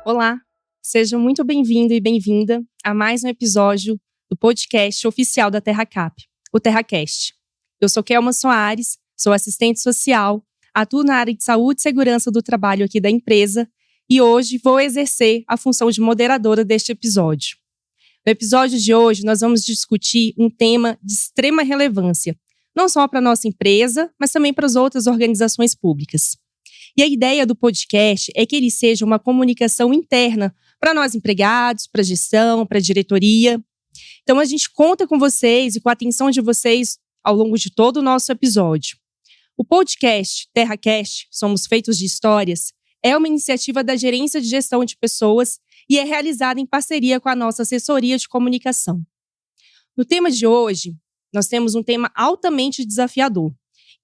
Olá, seja muito bem-vindo e bem-vinda a mais um episódio do podcast oficial da TerraCap, o TerraCast. Eu sou Kelma Soares, sou assistente social, atuo na área de saúde e segurança do trabalho aqui da empresa e hoje vou exercer a função de moderadora deste episódio. No episódio de hoje, nós vamos discutir um tema de extrema relevância, não só para a nossa empresa, mas também para as outras organizações públicas. E a ideia do podcast é que ele seja uma comunicação interna para nós empregados, para a gestão, para a diretoria. Então, a gente conta com vocês e com a atenção de vocês ao longo de todo o nosso episódio. O podcast TerraCast, Somos Feitos de Histórias, é uma iniciativa da Gerência de Gestão de Pessoas e é realizada em parceria com a nossa assessoria de comunicação. No tema de hoje, nós temos um tema altamente desafiador.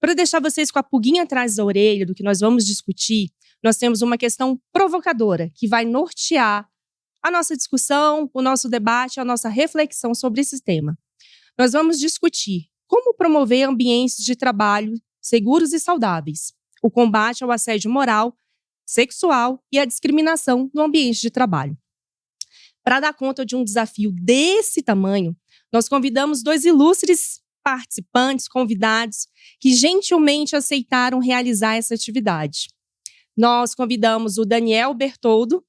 Para deixar vocês com a pulguinha atrás da orelha do que nós vamos discutir, nós temos uma questão provocadora que vai nortear a nossa discussão, o nosso debate, a nossa reflexão sobre esse tema. Nós vamos discutir como promover ambientes de trabalho seguros e saudáveis, o combate ao assédio moral, sexual e à discriminação no ambiente de trabalho. Para dar conta de um desafio desse tamanho, nós convidamos dois ilustres participantes, convidados, que gentilmente aceitaram realizar essa atividade. Nós convidamos o Daniel Bertoldo,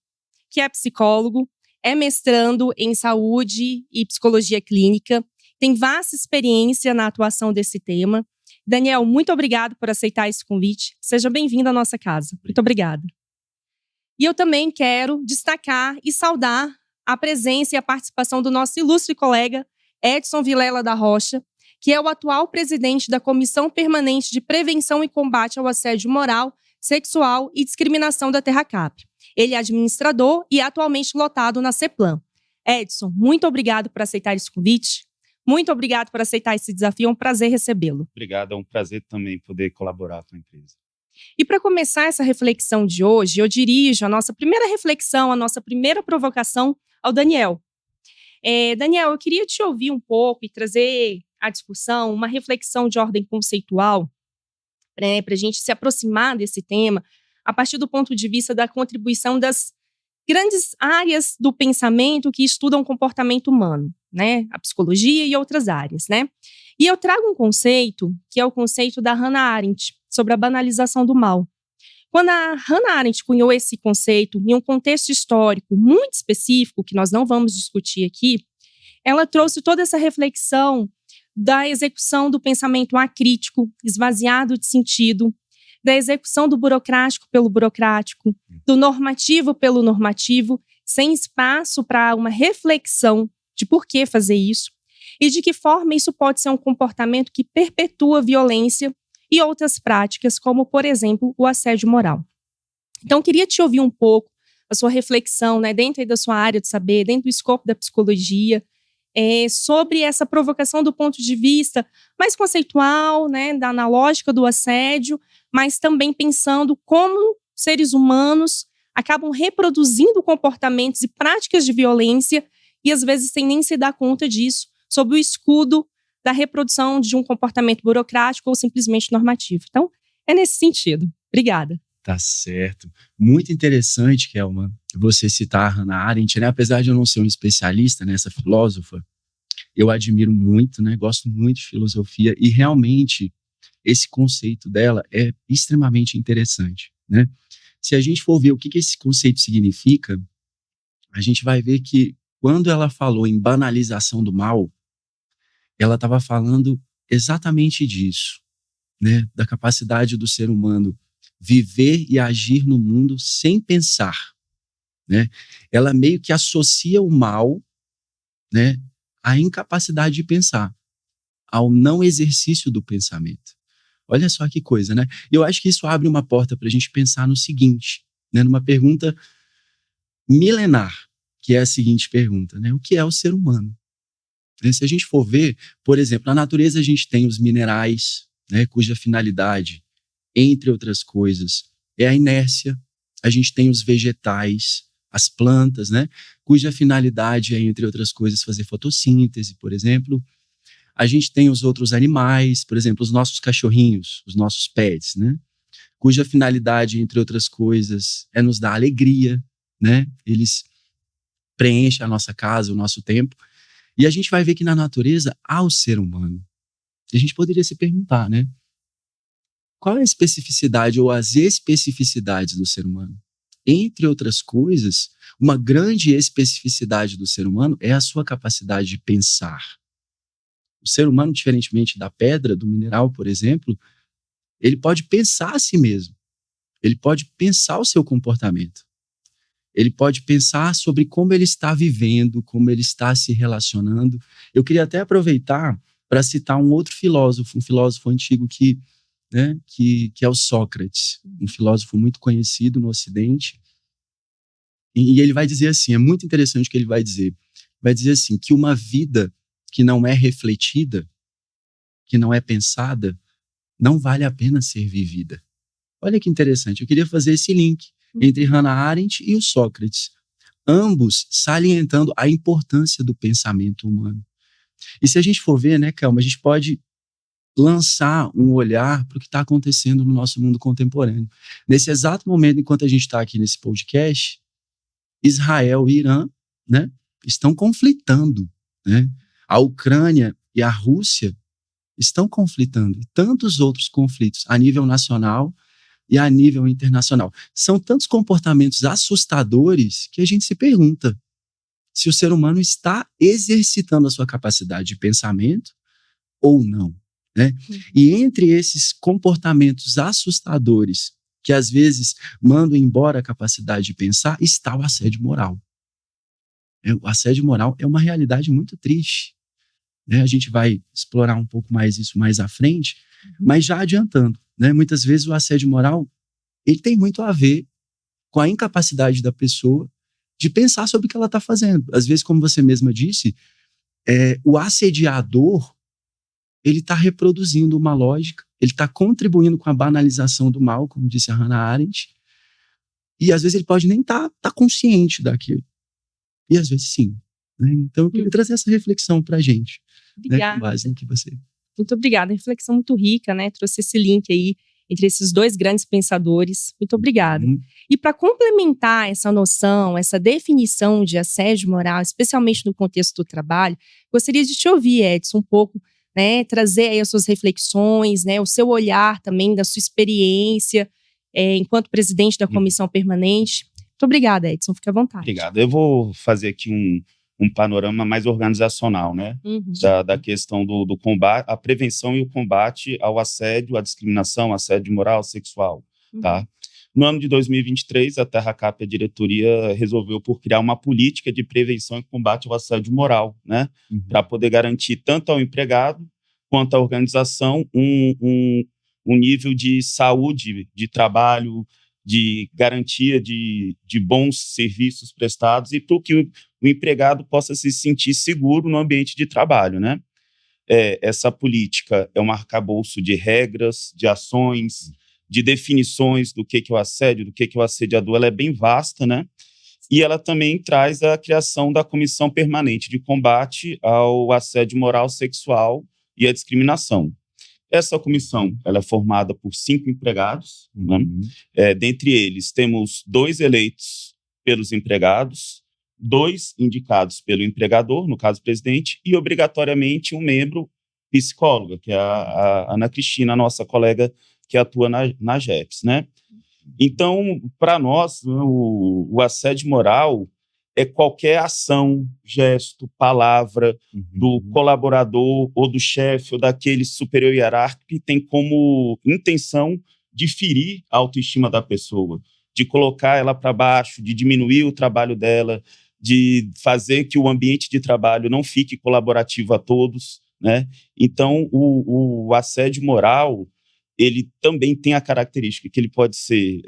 que é psicólogo, é mestrando em saúde e psicologia clínica, tem vasta experiência na atuação desse tema. Daniel, muito obrigado por aceitar esse convite. Seja bem-vindo à nossa casa. Muito obrigada. E eu também quero destacar e saudar a presença e a participação do nosso ilustre colega Edson Vilela da Rocha, que é o atual presidente da Comissão Permanente de Prevenção e Combate ao Assédio Moral, Sexual e Discriminação da TerraCap. Ele é administrador e atualmente lotado na CEPLAN. Edson, muito obrigado por aceitar esse convite. Muito obrigado por aceitar esse desafio. É um prazer recebê-lo. Obrigado, é um prazer também poder colaborar com a empresa. E para começar essa reflexão de hoje, eu dirijo a nossa primeira reflexão, a nossa primeira provocação ao Daniel. Daniel, eu queria te ouvir um pouco e trazer à discussão uma reflexão de ordem conceitual, para a gente se aproximar desse tema a partir do ponto de vista da contribuição das grandes áreas do pensamento que estudam o comportamento humano, né? A psicologia e outras áreas, né? E eu trago um conceito, que é o conceito da Hannah Arendt, sobre a banalização do mal. Quando a Hannah Arendt cunhou esse conceito em um contexto histórico muito específico, que nós não vamos discutir aqui, ela trouxe toda essa reflexão da execução do pensamento acrítico, esvaziado de sentido, da execução do burocrático pelo burocrático, do normativo pelo normativo, sem espaço para uma reflexão de por que fazer isso e de que forma isso pode ser um comportamento que perpetua violência e outras práticas, como, por exemplo, o assédio moral. Então, queria te ouvir um pouco a sua reflexão, né, dentro aí da sua área de saber, dentro do escopo da psicologia, sobre essa provocação do ponto de vista mais conceitual, né, na lógica do assédio, mas também pensando como seres humanos acabam reproduzindo comportamentos e práticas de violência e, às vezes, sem nem se dar conta disso, sob o escudo da reprodução de um comportamento burocrático ou simplesmente normativo. Então, é nesse sentido. Obrigada. Tá certo. Muito interessante, Kelma, você citar a Hannah Arendt, né? Apesar de eu não ser um especialista nessa filósofa, eu admiro muito, né? Gosto muito de filosofia e realmente esse conceito dela é extremamente interessante, né? Se a gente for ver o que esse conceito significa, a gente vai ver que quando ela falou em banalização do mal, ela estava falando exatamente disso, né? Da capacidade do ser humano viver e agir no mundo sem pensar, né? Ela meio que associa o mal, né, à incapacidade de pensar, ao não exercício do pensamento. Olha só que coisa, né? Eu acho que isso abre uma porta para a gente pensar no seguinte, né, numa pergunta milenar, que é a seguinte pergunta, né? O que é o ser humano? Se a gente for ver, por exemplo, na natureza a gente tem os minerais, né, cuja finalidade, entre outras coisas, é a inércia. A gente tem os vegetais, as plantas, né, cuja finalidade é, entre outras coisas, fazer fotossíntese, por exemplo. A gente tem os outros animais, por exemplo, os nossos cachorrinhos, os nossos pets, né, cuja finalidade, entre outras coisas, é nos dar alegria, né? Eles preenchem a nossa casa, o nosso tempo. E a gente vai ver que na natureza há o ser humano. E a gente poderia se perguntar, né? Qual é a especificidade ou as especificidades do ser humano? Entre outras coisas, uma grande especificidade do ser humano é a sua capacidade de pensar. O ser humano, diferentemente da pedra, do mineral, por exemplo, ele pode pensar a si mesmo. Ele pode pensar o seu comportamento. Ele pode pensar sobre como ele está vivendo, como ele está se relacionando. Eu queria até aproveitar para citar um outro filósofo, um filósofo antigo que é o Sócrates, um filósofo muito conhecido no Ocidente. E ele vai dizer assim, é muito interessante o que ele vai dizer. Vai dizer assim, que uma vida que não é refletida, que não é pensada, não vale a pena ser vivida. Olha que interessante, eu queria fazer esse link entre Hannah Arendt e o Sócrates, ambos salientando a importância do pensamento humano. E se a gente for ver, né, Kelma, a gente pode lançar um olhar para o que está acontecendo no nosso mundo contemporâneo. Nesse exato momento, enquanto a gente está aqui nesse podcast, Israel e Irã, né, estão conflitando, né? A Ucrânia e a Rússia estão conflitando. E tantos outros conflitos a nível nacional e a nível internacional. São tantos comportamentos assustadores que a gente se pergunta se o ser humano está exercitando a sua capacidade de pensamento ou não, né? E entre esses comportamentos assustadores que às vezes mandam embora a capacidade de pensar, está o assédio moral. O assédio moral é uma realidade muito triste, né? A gente vai explorar um pouco mais isso mais à frente, mas já adiantando, né? Muitas vezes o assédio moral ele tem muito a ver com a incapacidade da pessoa de pensar sobre o que ela está fazendo. Às vezes, como você mesma disse, o assediador ele está reproduzindo uma lógica, ele está contribuindo com a banalização do mal, como disse a Hannah Arendt, e às vezes ele pode nem estar consciente daquilo. E às vezes sim. Né? Então eu queria trazer essa reflexão para a gente, né, com base no que você... Muito obrigada, reflexão muito rica, né? Trouxe esse link aí entre esses dois grandes pensadores. Muito obrigada. E para complementar essa noção, essa definição de assédio moral, especialmente no contexto do trabalho, gostaria de te ouvir, Edson, um pouco, né? Trazer aí as suas reflexões, né? O seu olhar também, da sua experiência enquanto presidente da comissão permanente. Muito obrigada, Edson. Fique à vontade. Obrigado. Eu vou fazer aqui um panorama mais organizacional, né? Da questão do combate, a prevenção e o combate ao assédio, à discriminação, assédio moral, sexual, tá? No ano de 2023, a TerraCap, a diretoria, resolveu por criar uma política de prevenção e combate ao assédio moral, né? Para poder garantir tanto ao empregado quanto à organização um nível de saúde, de trabalho, de garantia de bons serviços prestados e para que o empregado possa se sentir seguro no ambiente de trabalho, né? Essa política é um arcabouço de regras, de ações, de definições do que é o assédio, do que é o assediador. Ela é bem vasta, né? E ela também traz a criação da Comissão Permanente de Combate ao Assédio Moral, Sexual e à Discriminação. Essa comissão ela é formada por 5 empregados, né? Dentre eles, temos 2 eleitos pelos empregados, 2 indicados pelo empregador, no caso o presidente, e obrigatoriamente um membro psicóloga, que é a Ana Cristina, nossa colega que atua na GEPS, né? Então, para nós, o assédio moral é qualquer ação, gesto, palavra do colaborador ou do chefe ou daquele superior hierárquico que tem como intenção de ferir a autoestima da pessoa, de colocar ela para baixo, de diminuir o trabalho dela, de fazer que o ambiente de trabalho não fique colaborativo a todos, né? Então, o assédio moral, ele também tem a característica que ele pode ser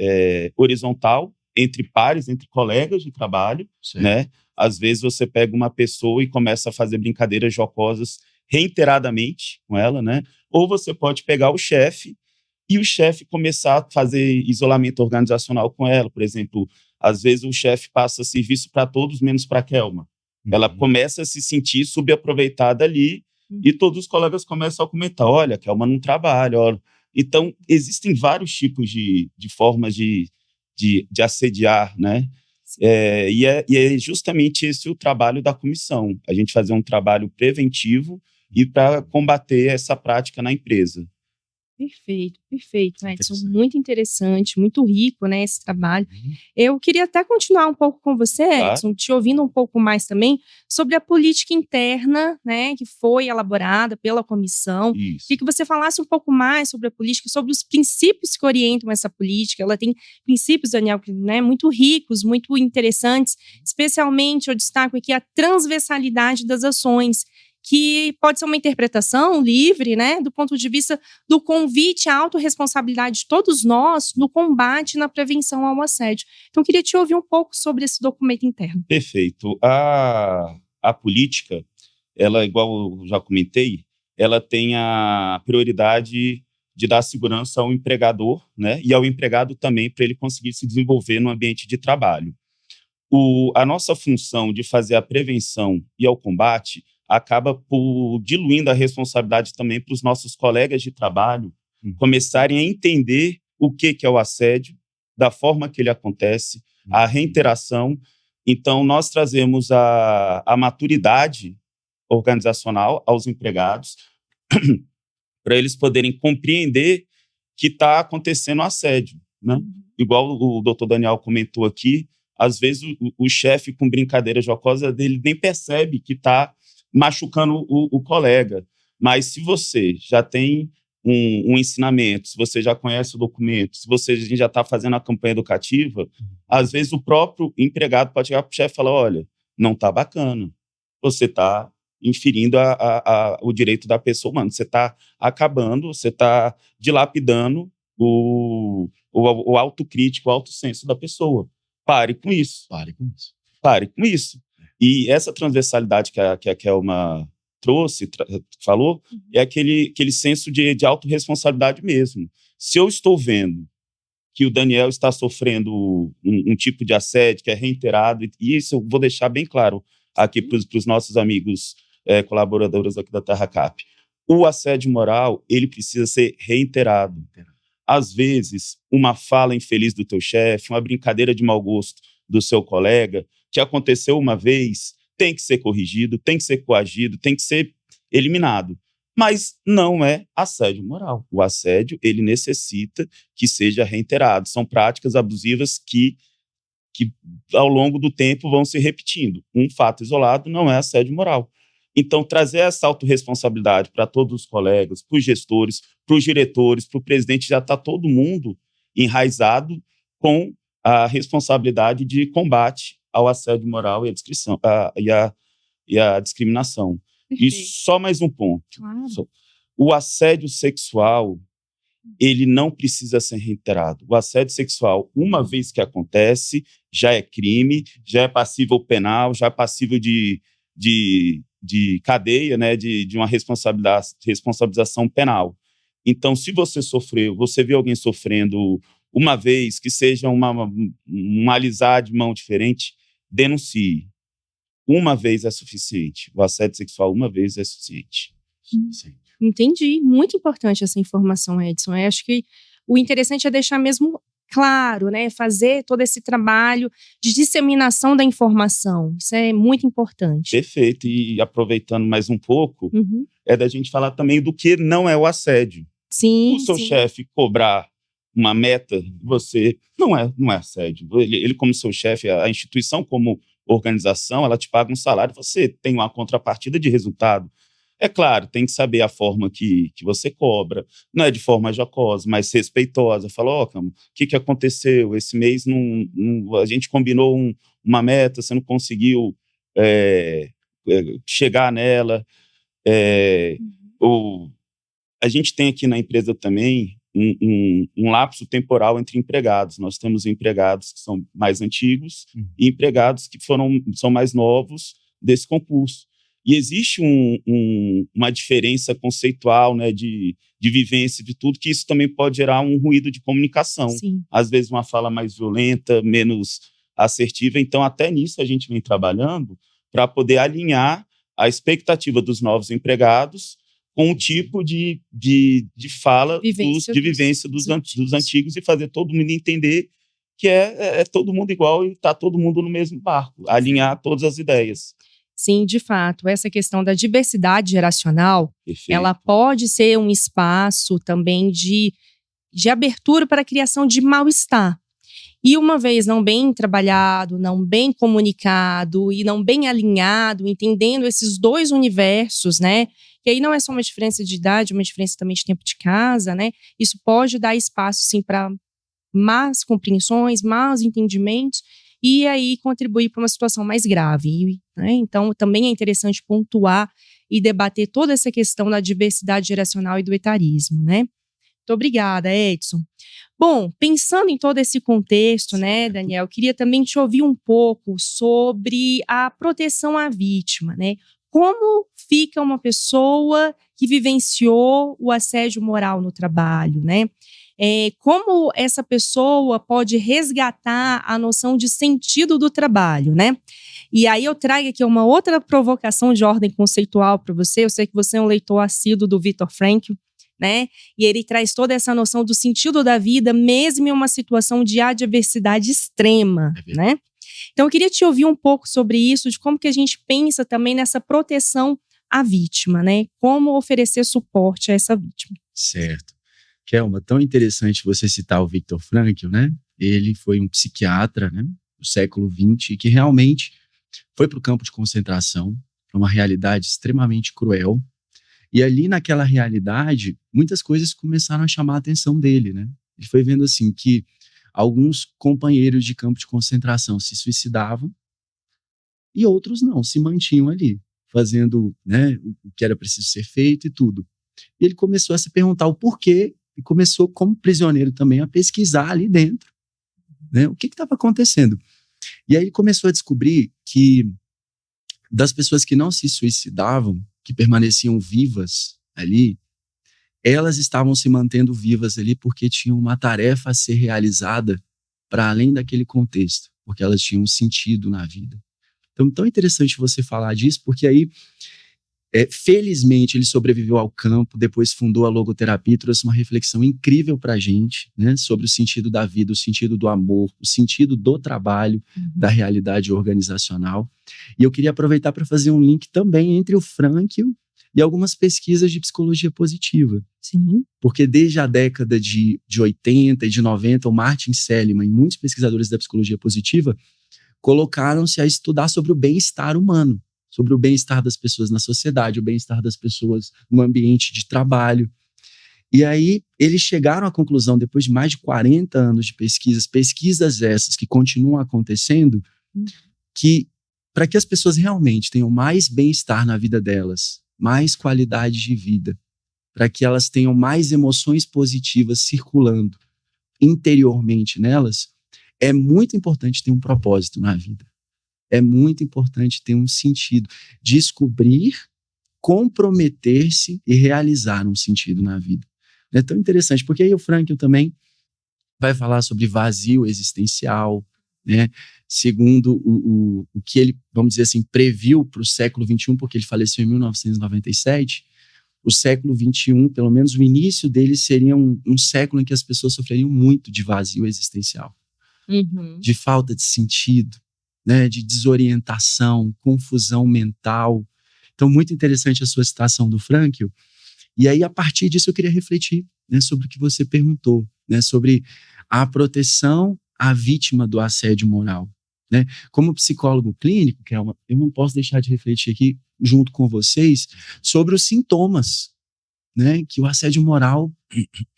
horizontal, entre pares, entre colegas de trabalho, né? Às vezes você pega uma pessoa e começa a fazer brincadeiras jocosas reiteradamente com ela, né? Ou você pode pegar o chefe e o chefe começar a fazer isolamento organizacional com ela. Por exemplo, às vezes o chefe passa serviço para todos, menos para a Kelma. Ela começa a se sentir subaproveitada ali e todos os colegas começam a comentar, olha, a Kelma não trabalha, olha. Então, existem vários tipos de formas de assediar, né? E é justamente esse o trabalho da comissão, a gente fazer um trabalho preventivo e para combater essa prática na empresa. Perfeito, Edson. Muito interessante, muito rico, né, esse trabalho. Eu queria até continuar um pouco com você, Edson, te ouvindo um pouco mais também sobre a política interna, né, que foi elaborada pela comissão. Isso. Queria que você falasse um pouco mais sobre a política, sobre os princípios que orientam essa política. Ela tem princípios, Daniel, né, muito ricos, muito interessantes. Especialmente, eu destaco aqui a transversalidade das ações, que pode ser uma interpretação livre, né, do ponto de vista do convite à autorresponsabilidade de todos nós no combate e na prevenção ao assédio. Então, queria te ouvir um pouco sobre esse documento interno. Perfeito. A política, ela, igual eu já comentei, ela tem a prioridade de dar segurança ao empregador, né, e ao empregado também, para ele conseguir se desenvolver no ambiente de trabalho. A nossa função de fazer a prevenção e ao combate acaba por diluindo a responsabilidade também para os nossos colegas de trabalho começarem a entender o que é o assédio, da forma que ele acontece, a reiteração. Então, nós trazemos a maturidade organizacional aos empregados para eles poderem compreender que está acontecendo assédio, né? Igual o doutor Daniel comentou aqui, às vezes o chefe, com brincadeira jocosa dele, nem percebe que está machucando o colega. Mas se você já tem um ensinamento, se você já conhece o documento, se você já está fazendo a campanha educativa, às vezes o próprio empregado pode chegar para o chefe e falar, olha, não está bacana, você está inferindo o direito da pessoa humana, você está acabando, você está dilapidando o autocrítico, o autossenso da pessoa. Pare com isso. Pare com isso. E essa transversalidade que a Kelma trouxe, falou, é aquele senso de autorresponsabilidade mesmo. Se eu estou vendo que o Daniel está sofrendo um tipo de assédio que é reiterado, e isso eu vou deixar bem claro aqui para os nossos amigos colaboradores aqui da TerraCap, o assédio moral, ele precisa ser reiterado. Às vezes, uma fala infeliz do teu chefe, uma brincadeira de mau gosto do seu colega, que aconteceu uma vez, tem que ser corrigido, tem que ser coagido, tem que ser eliminado. Mas não é assédio moral. O assédio, ele necessita que seja reiterado. São práticas abusivas que ao longo do tempo vão se repetindo. Um fato isolado não é assédio moral. Então, trazer essa autorresponsabilidade para todos os colegas, para os gestores, para os diretores, para o presidente, já está todo mundo enraizado com a responsabilidade de combate ao assédio moral e a discriminação. Perfeito. E só mais um ponto. Claro. O assédio sexual, ele não precisa ser reiterado. O assédio sexual, uma vez que acontece, já é crime, já é passível penal, já é passível de cadeia, né, de uma responsabilização penal. Então, se você sofreu, você viu alguém sofrendo uma vez, que seja uma alisar de mão diferente, denuncie. Uma vez é suficiente. O assédio sexual, uma vez é suficiente. Entendi. Muito importante essa informação, Edson. Eu acho que o interessante é deixar mesmo claro, né? Fazer todo esse trabalho de disseminação da informação. Isso é muito importante. Perfeito. E aproveitando mais um pouco, é da gente falar também do que não é o assédio. Sim. O seu chefe cobrar uma meta, você não é assédio. Ele como seu chefe, a instituição como organização, ela te paga um salário, você tem uma contrapartida de resultado. É claro, tem que saber a forma que você cobra, não é de forma jocosa, mas respeitosa. Fala, o que aconteceu? Esse mês a gente combinou uma meta, você não conseguiu chegar nela. A gente tem aqui na empresa também um lapso temporal entre empregados. Nós temos empregados que são mais antigos e empregados que são mais novos desse concurso. E existe uma diferença conceitual, né, de vivência, de tudo, que isso também pode gerar um ruído de comunicação. Sim. Às vezes uma fala mais violenta, menos assertiva. Então, até nisso a gente vem trabalhando para poder alinhar a expectativa dos novos empregados com um tipo de fala, de vivência dos antigos e fazer todo mundo entender que é todo mundo igual e está todo mundo no mesmo barco, alinhar todas as ideias. Sim, de fato, essa questão da diversidade geracional, Perfeito. Ela pode ser um espaço também de abertura para a criação de mal-estar. E uma vez não bem trabalhado, não bem comunicado e não bem alinhado, entendendo esses dois universos, né? Que aí não é só uma diferença de idade, uma diferença também de tempo de casa, né? Isso pode dar espaço, sim, para más compreensões, maus entendimentos e aí contribuir para uma situação mais grave, né? Então, também é interessante pontuar e debater toda essa questão da diversidade geracional e do etarismo, né? Muito obrigada, Edson. Bom, pensando em todo esse contexto, né, Daniel, eu queria também te ouvir um pouco sobre a proteção à vítima, né? Como fica uma pessoa que vivenciou o assédio moral no trabalho, né? Como essa pessoa pode resgatar a noção de sentido do trabalho, né? E aí eu trago aqui uma outra provocação de ordem conceitual para você. Eu sei que você é um leitor assíduo do Viktor Frankl, né? E ele traz toda essa noção do sentido da vida, mesmo em uma situação de adversidade extrema, né? Então eu queria te ouvir um pouco sobre isso, de como que a gente pensa também nessa proteção à vítima, né? Como oferecer suporte a essa vítima. Certo. Kelma, tão interessante você citar o Viktor Frankl, né? Ele foi um psiquiatra, né, do século XX, que realmente foi para o campo de concentração, para uma realidade extremamente cruel. E ali naquela realidade, muitas coisas começaram a chamar a atenção dele, né? Ele foi vendo assim que alguns companheiros de campo de concentração se suicidavam e outros não, se mantinham ali, fazendo, né, o que era preciso ser feito e tudo. E ele começou a se perguntar o porquê e começou, como prisioneiro também, a pesquisar ali dentro, né, o que estava acontecendo. E aí ele começou a descobrir que das pessoas que não se suicidavam, que permaneciam vivas ali, elas estavam se mantendo vivas ali porque tinham uma tarefa a ser realizada para além daquele contexto, porque elas tinham um sentido na vida. Então, tão interessante você falar disso, porque aí, felizmente, ele sobreviveu ao campo, depois fundou a logoterapia e trouxe uma reflexão incrível para a gente, né, sobre o sentido da vida, o sentido do amor, o sentido do trabalho, da realidade organizacional. E eu queria aproveitar para fazer um link também entre o Frankl e algumas pesquisas de psicologia positiva. Sim. Porque desde a década de 80 e de 90, o Martin Seligman e muitos pesquisadores da psicologia positiva colocaram-se a estudar sobre o bem-estar humano, sobre o bem-estar das pessoas na sociedade, o bem-estar das pessoas no ambiente de trabalho. E aí eles chegaram à conclusão, depois de mais de 40 anos de pesquisas essas que continuam acontecendo, que para que as pessoas realmente tenham mais bem-estar na vida delas, mais qualidade de vida, para que elas tenham mais emoções positivas circulando interiormente nelas, é muito importante ter um propósito na vida. É muito importante ter um sentido, descobrir, comprometer-se e realizar um sentido na vida. É tão interessante, porque aí o Frankl também vai falar sobre vazio existencial, né? Segundo o que ele, vamos dizer assim, previu para o século XXI, porque ele faleceu em 1997, o século XXI, pelo menos o início dele, seria um século em que as pessoas sofreriam muito de vazio existencial, de falta de sentido, né, de desorientação, confusão mental. Então, muito interessante a sua citação do Frankl. E aí, a partir disso, eu queria refletir, né, sobre o que você perguntou, né, sobre a proteção à vítima do assédio moral. Né? Como psicólogo clínico, eu não posso deixar de refletir aqui, junto com vocês, sobre os sintomas, né, que o assédio moral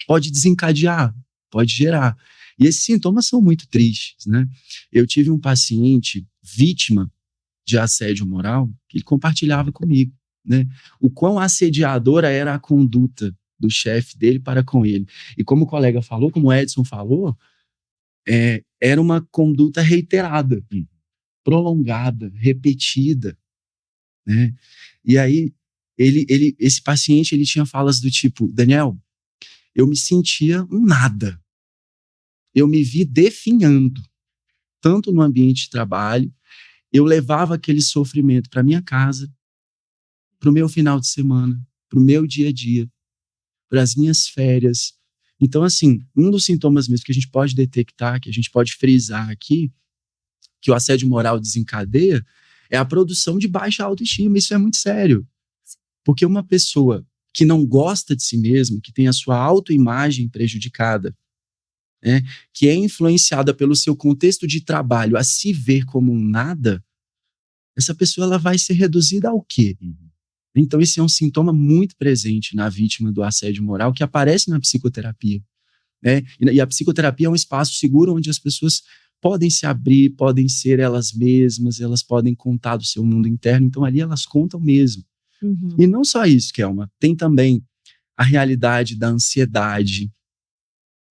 pode desencadear, pode gerar. E esses sintomas são muito tristes, né? Eu tive um paciente vítima de assédio moral que ele compartilhava comigo, né? O quão assediadora era a conduta do chefe dele para com ele. E como o colega falou, como o Edson falou, era uma conduta reiterada, prolongada, repetida, né? E aí, esse paciente, ele tinha falas do tipo: Daniel, eu me sentia um nada. Eu me vi definhando, tanto no ambiente de trabalho, eu levava aquele sofrimento para minha casa, para o meu final de semana, para o meu dia a dia, para as minhas férias. Então, assim, um dos sintomas mesmo que a gente pode detectar, que a gente pode frisar aqui, que o assédio moral desencadeia, é a produção de baixa autoestima. Isso é muito sério. Porque uma pessoa que não gosta de si mesma, que tem a sua autoimagem prejudicada, né, que é influenciada pelo seu contexto de trabalho a se ver como um nada, essa pessoa ela vai ser reduzida ao quê? Então esse é um sintoma muito presente na vítima do assédio moral que aparece na psicoterapia, né? E a psicoterapia é um espaço seguro onde as pessoas podem se abrir, podem ser elas mesmas, elas podem contar do seu mundo interno, então ali elas contam mesmo. E não só isso, Kelma, tem também a realidade da ansiedade,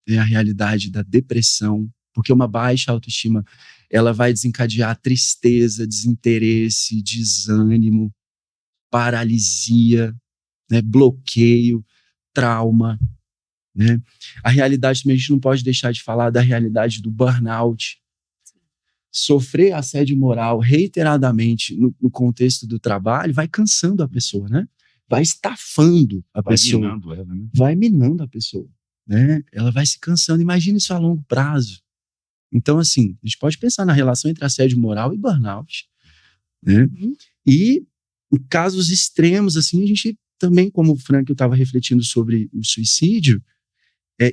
a realidade da depressão, porque uma baixa autoestima, ela vai desencadear tristeza, desinteresse, desânimo, paralisia, né, bloqueio, trauma, né? A realidade também, a gente não pode deixar de falar da realidade do burnout. Sofrer assédio moral reiteradamente no contexto do trabalho vai cansando a pessoa, né? Vai estafando a pessoa. Vai minando ela, né? Vai minando a pessoa, né? Ela vai se cansando. Imagina isso a longo prazo. Então, assim, a gente pode pensar na relação entre assédio moral e burnout, né? E em casos extremos, assim, a gente também, como o Frank, eu estava refletindo sobre o suicídio,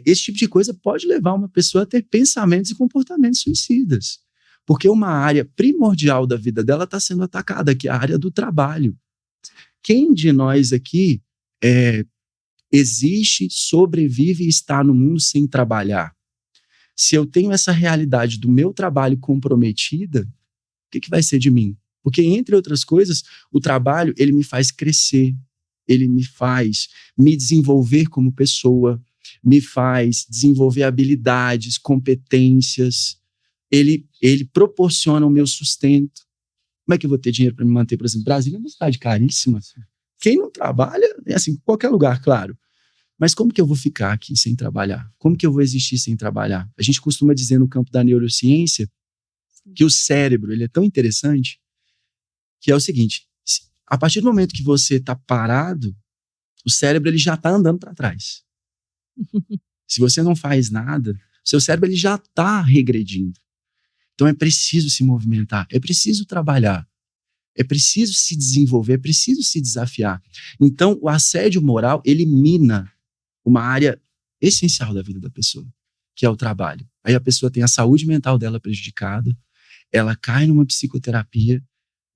esse tipo de coisa pode levar uma pessoa a ter pensamentos e comportamentos suicidas. Porque uma área primordial da vida dela está sendo atacada, que é a área do trabalho. Quem de nós aqui existe, sobrevive e está no mundo sem trabalhar? Se eu tenho essa realidade do meu trabalho comprometida, o que vai ser de mim? Porque, entre outras coisas, o trabalho ele me faz crescer, ele me faz me desenvolver como pessoa, me faz desenvolver habilidades, competências, ele proporciona o meu sustento. Como é que eu vou ter dinheiro para me manter? Por exemplo, Brasília é uma cidade caríssima. Quem não trabalha, assim, qualquer lugar, claro. Mas como que eu vou ficar aqui sem trabalhar? Como que eu vou existir sem trabalhar? A gente costuma dizer no campo da neurociência que o cérebro ele é tão interessante que é o seguinte, a partir do momento que você está parado, o cérebro ele já está andando para trás. Se você não faz nada, seu cérebro ele já está regredindo. Então é preciso se movimentar, é preciso trabalhar, é preciso se desenvolver, é preciso se desafiar. Então o assédio moral ele mina uma área essencial da vida da pessoa, que é o trabalho. Aí a pessoa tem a saúde mental dela prejudicada, ela cai numa psicoterapia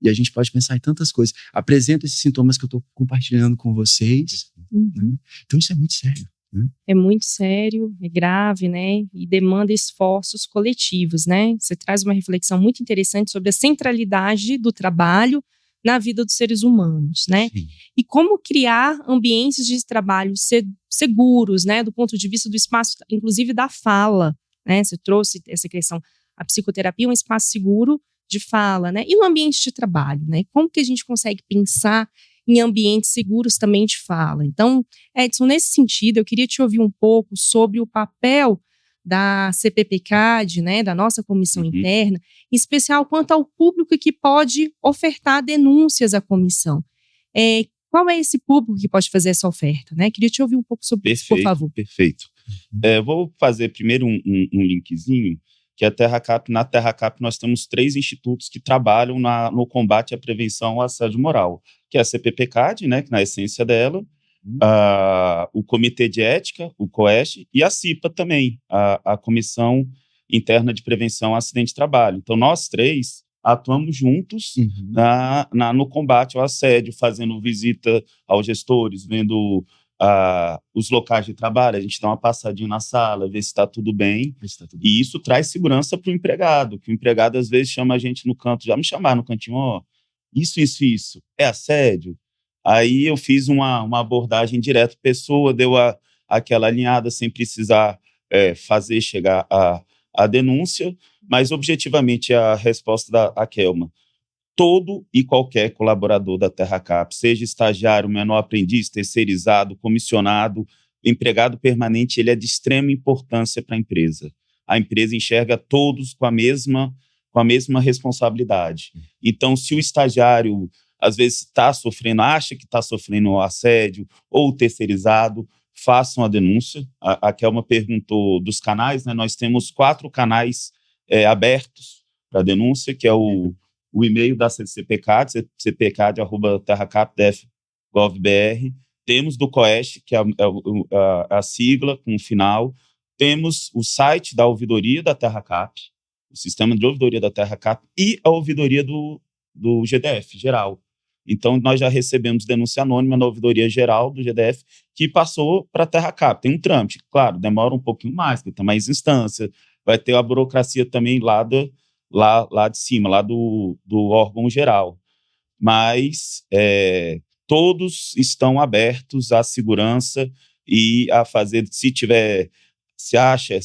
e a gente pode pensar em tantas coisas. Apresento esses sintomas que eu estou compartilhando com vocês. Né? Então isso é muito sério. Né? É muito sério, é grave, né? E demanda esforços coletivos, né? Você traz uma reflexão muito interessante sobre a centralidade do trabalho na vida dos seres humanos, né? Sim. E como criar ambientes de trabalho seguros, né? Do ponto de vista do espaço, inclusive da fala, né? Você trouxe essa questão, a psicoterapia é um espaço seguro de fala, né? E no ambiente de trabalho, né? Como que a gente consegue pensar em ambientes seguros também de fala? Então, Edson, nesse sentido, eu queria te ouvir um pouco sobre o papel da CPPCAD, né, da nossa comissão interna, em especial quanto ao público que pode ofertar denúncias à comissão. Qual é esse público que pode fazer essa oferta? Né? Queria te ouvir um pouco sobre isso, por favor. Perfeito. Vou fazer primeiro um linkzinho, que a TerraCap, na TerraCap nós temos 3 institutos que trabalham no combate à prevenção ao assédio moral, que é a CPPCAD, né, que na essência dela, o Comitê de Ética, o COEST, e a CIPA também, a Comissão Interna de Prevenção ao Acidente de Trabalho. Então, nós 3 atuamos juntos no combate ao assédio, fazendo visita aos gestores, vendo os locais de trabalho, a gente dá uma passadinha na sala, ver se está tudo bem, e isso traz segurança para o empregado, que o empregado às vezes chama a gente no canto, já me chamaram no cantinho, isso, é assédio? Aí eu fiz uma abordagem direta, a pessoa deu aquela alinhada sem precisar fazer chegar a denúncia, mas objetivamente a resposta da Kelma: todo e qualquer colaborador da TerraCap, seja estagiário, menor aprendiz, terceirizado, comissionado, empregado permanente, ele é de extrema importância para a empresa. A empresa enxerga todos com a mesma responsabilidade. Então, se o estagiário às vezes está sofrendo, acha que está sofrendo assédio ou terceirizado, façam a denúncia. A Kelma perguntou dos canais, né? Nós temos 4 canais abertos para denúncia, que é o e-mail da CPCAD, cpcad@terracap.gov.br. Temos do COESH, que é a sigla com o final. Temos o site da ouvidoria da TerraCap, o sistema de ouvidoria da TerraCap e a ouvidoria do GDF, geral. Então, nós já recebemos denúncia anônima na ouvidoria geral do GDF, que passou para a TerraCap. Tem um trâmite, claro, demora um pouquinho mais, porque tem mais instância, vai ter a burocracia também lá de cima, lá do órgão geral. Mas todos estão abertos à segurança e a fazer, se acha,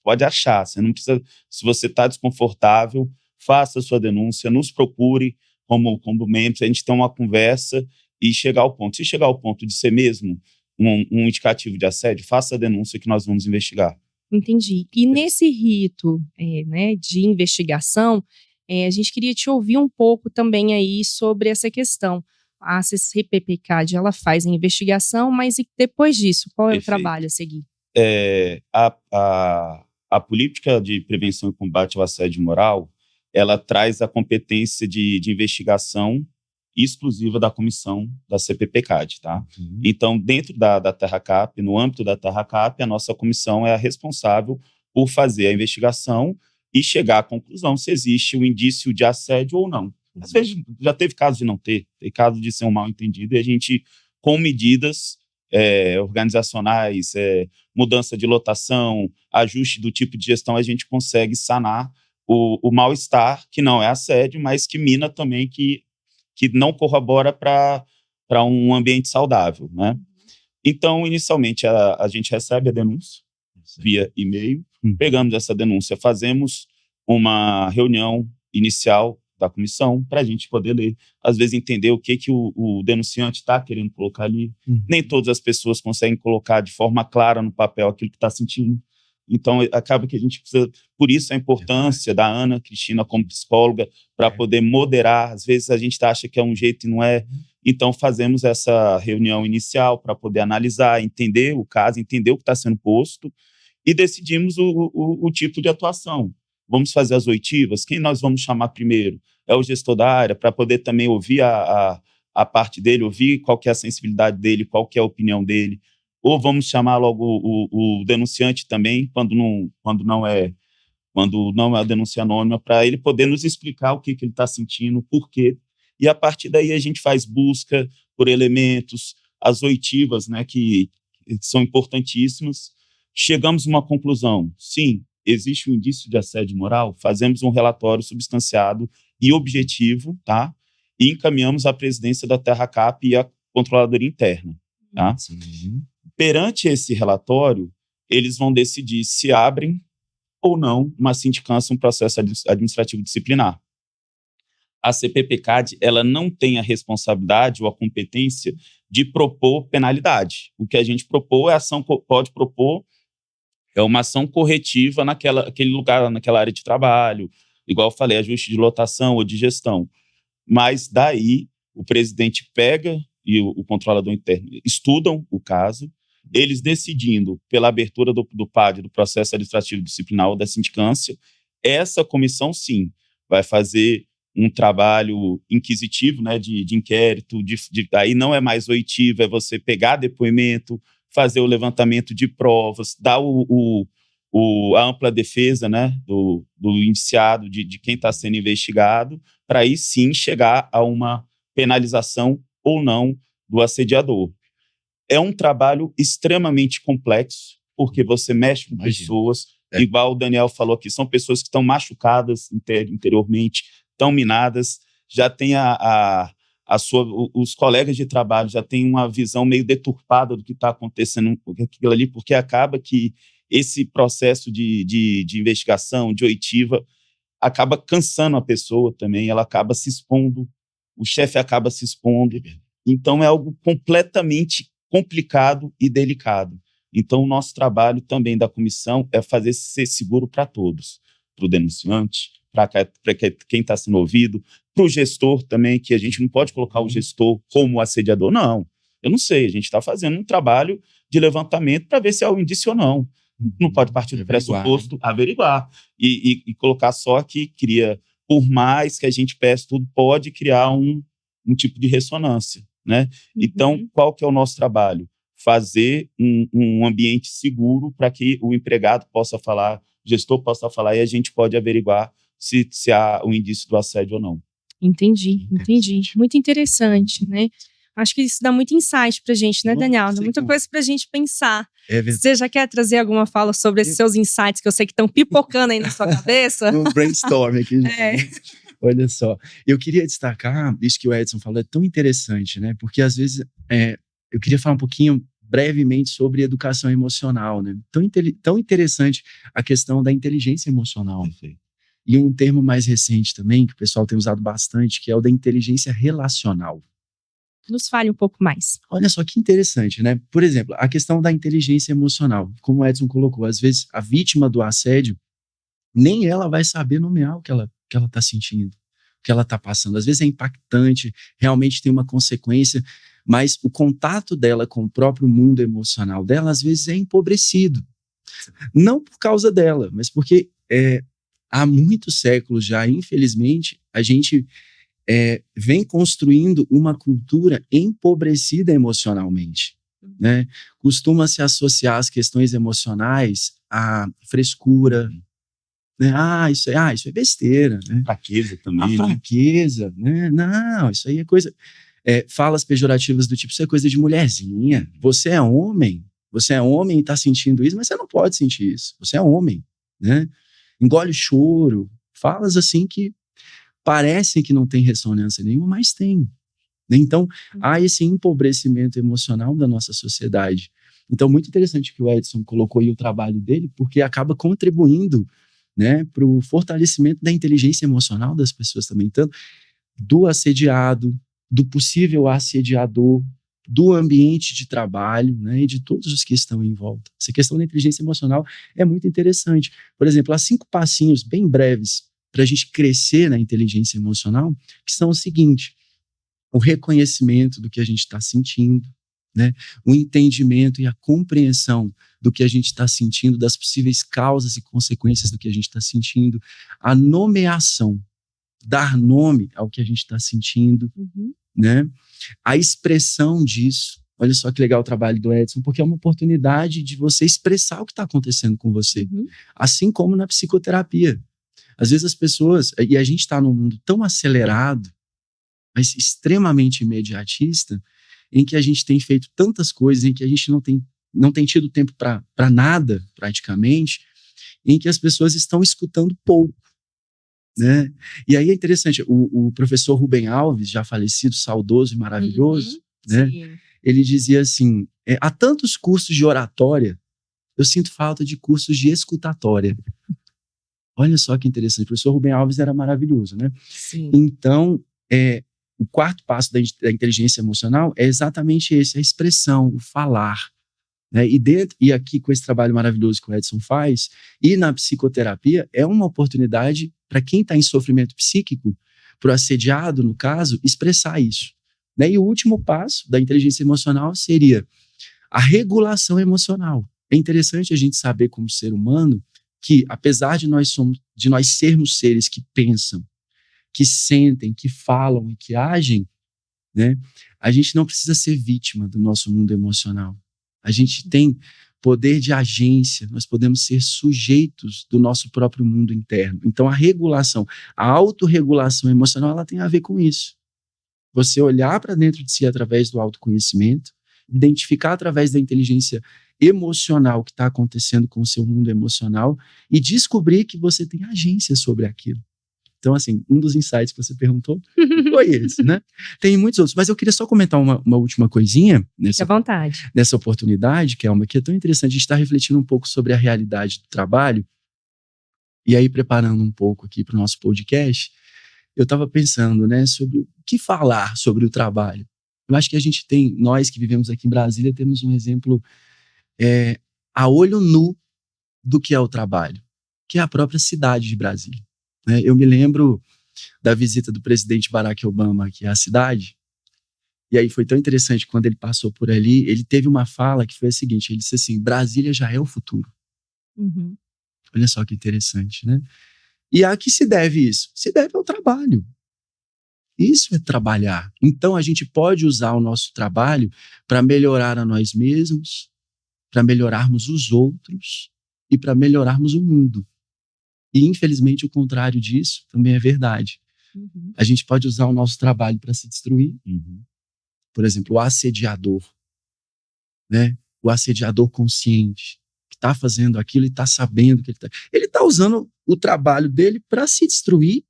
pode achar, você não precisa, se você está desconfortável, faça a sua denúncia, nos procure como membros, a gente tem uma conversa e chegar ao ponto. Se chegar ao ponto de ser mesmo um indicativo de assédio, faça a denúncia que nós vamos investigar. Entendi. E nesse rito né, de investigação, a gente queria te ouvir um pouco também aí sobre essa questão. A CPCAD, ela faz a investigação, mas e depois disso, qual é o trabalho a seguir? A política de prevenção e combate ao assédio moral, ela traz a competência de investigação exclusiva da comissão da CPCAD, tá? Uhum. Então, dentro da TerraCap, no âmbito da TerraCap, a nossa comissão é a responsável por fazer a investigação e chegar à conclusão se existe um indício de assédio ou não. Às vezes, já teve caso de não ter, tem caso de ser um mal-entendido, e a gente, com medidas organizacionais, mudança de lotação, ajuste do tipo de gestão, a gente consegue sanar o mal-estar, que não é assédio, mas que mina também, que não corrobora para um ambiente saudável, né? Então, inicialmente, a gente recebe a denúncia via e-mail, pegamos essa denúncia, fazemos uma reunião inicial da comissão para a gente poder ler, às vezes entender o que o denunciante está querendo colocar ali. Nem todas as pessoas conseguem colocar de forma clara no papel aquilo que está sentindo. Então, acaba que a gente precisa, por isso a importância da Ana Cristina como psicóloga, para poder moderar. Às vezes a gente acha que é um jeito e não é. Então, fazemos essa reunião inicial para poder analisar, entender o caso, entender o que está sendo posto e decidimos o tipo de atuação. Vamos fazer as oitivas? Quem nós vamos chamar primeiro? É o gestor da área, para poder também ouvir a parte dele, ouvir qual que é a sensibilidade dele, qual que é a opinião dele. Ou vamos chamar logo o denunciante também, quando não é a denúncia anônima, para ele poder nos explicar o que ele está sentindo, por quê. E a partir daí a gente faz busca por elementos, as oitivas, né, que são importantíssimas. Chegamos a uma conclusão: sim, existe um indício de assédio moral, fazemos um relatório substanciado e objetivo, tá? E encaminhamos à presidência da TerraCap e à controladoria interna, tá? Sim. Perante esse relatório, eles vão decidir se abrem ou não uma sindicância, um processo administrativo disciplinar. A CPCAD, ela não tem a responsabilidade ou a competência de propor penalidade. O que a gente pode propor uma ação corretiva naquele lugar, naquela área de trabalho, igual eu falei, ajuste de lotação ou de gestão. Mas daí o presidente pega e o controlador interno estudam o caso, eles decidindo pela abertura do PAD, do processo administrativo disciplinar ou da sindicância, essa comissão, sim, vai fazer um trabalho inquisitivo, né, de inquérito, aí não é mais oitivo, é você pegar depoimento, fazer o levantamento de provas, dar a ampla defesa, né, do indiciado, de quem está sendo investigado, para aí sim chegar a uma penalização ou não do assediador. É um trabalho extremamente complexo, porque você mexe com pessoas, igual o Daniel falou aqui, são pessoas que estão machucadas interiormente, estão minadas, já tem os colegas de trabalho já têm uma visão meio deturpada do que está acontecendo aquilo ali, porque acaba que esse processo de investigação, de oitiva, acaba cansando a pessoa também, ela acaba se expondo, o chefe acaba se expondo, então é algo completamente complicado e delicado. Então, o nosso trabalho também da comissão é fazer ser seguro para todos, para o denunciante, para quem está sendo ouvido, para o gestor também, que a gente não pode colocar o gestor como assediador, não. Eu não sei, a gente está fazendo um trabalho de levantamento para ver se é o indício ou não. Não pode partir do pressuposto, averiguar. E colocar só que cria, por mais que a gente peça tudo, pode criar um tipo de ressonância, né? Então, qual que é o nosso trabalho? Fazer um ambiente seguro para que o empregado possa falar, o gestor possa falar, e a gente pode averiguar se há um indício do assédio ou não. Entendi. Muito interessante, né? Acho que isso dá muito insight pra gente, né, Daniel? Dá muita coisa pra gente pensar. Você já quer trazer alguma fala sobre esses seus insights que eu sei que estão pipocando aí na sua cabeça? Um brainstorm aqui. Olha só, eu queria destacar, isso que o Edson falou é tão interessante, né? Porque às vezes eu queria falar um pouquinho brevemente sobre educação emocional, né? Tão interessante a questão da inteligência emocional. Perfeito. E um termo mais recente também, que o pessoal tem usado bastante, que é o da inteligência relacional. Nos fale um pouco mais. Olha só que interessante, né? Por exemplo, a questão da inteligência emocional. Como o Edson colocou, às vezes a vítima do assédio, nem ela vai saber nomear o que ela está sentindo, o que ela está passando. Às vezes é impactante, realmente tem uma consequência, mas o contato dela com o próprio mundo emocional dela, às vezes é empobrecido. Não por causa dela, mas porque há muitos séculos já, infelizmente, a gente vem construindo uma cultura empobrecida emocionalmente, né? Costuma-se associar as questões emocionais à frescura, né? Isso é besteira, né? Fraqueza também. A fraqueza, né? Não, isso aí é coisa... falas pejorativas do tipo, isso é coisa de mulherzinha, você é homem e está sentindo isso, mas você não pode sentir isso, você é homem, né? Engole o choro, falas assim que parecem que não tem ressonância nenhuma, mas tem. Então, há esse empobrecimento emocional da nossa sociedade. Então, muito interessante que o Edson colocou aí o trabalho dele, porque acaba contribuindo, né, para o fortalecimento da inteligência emocional das pessoas também, tanto do assediado, do possível assediador, do ambiente de trabalho, né, e de todos os que estão em volta. Essa questão da inteligência emocional é muito interessante. Por exemplo, há 5 passinhos bem breves para a gente crescer na inteligência emocional, que são o seguinte: o reconhecimento do que a gente está sentindo, né? O entendimento e a compreensão do que a gente está sentindo, das possíveis causas e consequências do que a gente está sentindo, a nomeação, dar nome ao que a gente está sentindo, né? A expressão disso. Olha só que legal o trabalho do Edson, porque é uma oportunidade de você expressar o que está acontecendo com você, assim como na psicoterapia. Às vezes as pessoas, e a gente está num mundo tão acelerado, mas extremamente imediatista, em que a gente tem feito tantas coisas, em que a gente não tem tido tempo para nada, praticamente, em que as pessoas estão escutando pouco, né? E aí é interessante, o professor Rubem Alves, já falecido, saudoso e maravilhoso, né? Sim. Ele dizia assim, há tantos cursos de oratória, eu sinto falta de cursos de escutatória. Olha só que interessante, o professor Rubem Alves era maravilhoso, né? Sim. Então, o 4º passo da inteligência emocional é exatamente esse, a expressão, o falar, né? E aqui com esse trabalho maravilhoso que o Edson faz, e na psicoterapia, é uma oportunidade para quem está em sofrimento psíquico, para o assediado, no caso, expressar isso, né? E o último passo da inteligência emocional seria a regulação emocional. É interessante a gente saber, como ser humano, que apesar de nós sermos seres que pensam, que sentem, que falam e que agem, né, a gente não precisa ser vítima do nosso mundo emocional. A gente tem poder de agência, nós podemos ser sujeitos do nosso próprio mundo interno. Então a regulação, a autorregulação emocional, ela tem a ver com isso. Você olhar para dentro de si através do autoconhecimento, identificar através da inteligência emocional o que está acontecendo com o seu mundo emocional e descobrir que você tem agência sobre aquilo. Então, assim, um dos insights que você perguntou foi esse, né? Tem muitos outros, mas eu queria só comentar uma última coisinha nessa oportunidade, que é tão interessante. A gente está refletindo um pouco sobre a realidade do trabalho e aí preparando um pouco aqui para o nosso podcast, eu estava pensando, né, sobre o que falar sobre o trabalho. Eu acho que nós que vivemos aqui em Brasília, temos um exemplo a olho nu do que é o trabalho, que é a própria cidade de Brasília. né? Eu me lembro da visita do presidente Barack Obama aqui à cidade, e aí foi tão interessante, quando ele passou por ali, ele teve uma fala que foi a seguinte, ele disse assim, Brasília já é o futuro. Uhum. Olha só que interessante, né? E a que se deve isso? Se deve ao trabalho. Isso é trabalhar. Então a gente pode usar o nosso trabalho para melhorar a nós mesmos, para melhorarmos os outros e para melhorarmos o mundo. E infelizmente o contrário disso também é verdade. Uhum. A gente pode usar o nosso trabalho para se destruir. Por exemplo, o assediador, né? O assediador consciente, que está fazendo aquilo e está sabendo que ele está usando o trabalho dele para se destruir,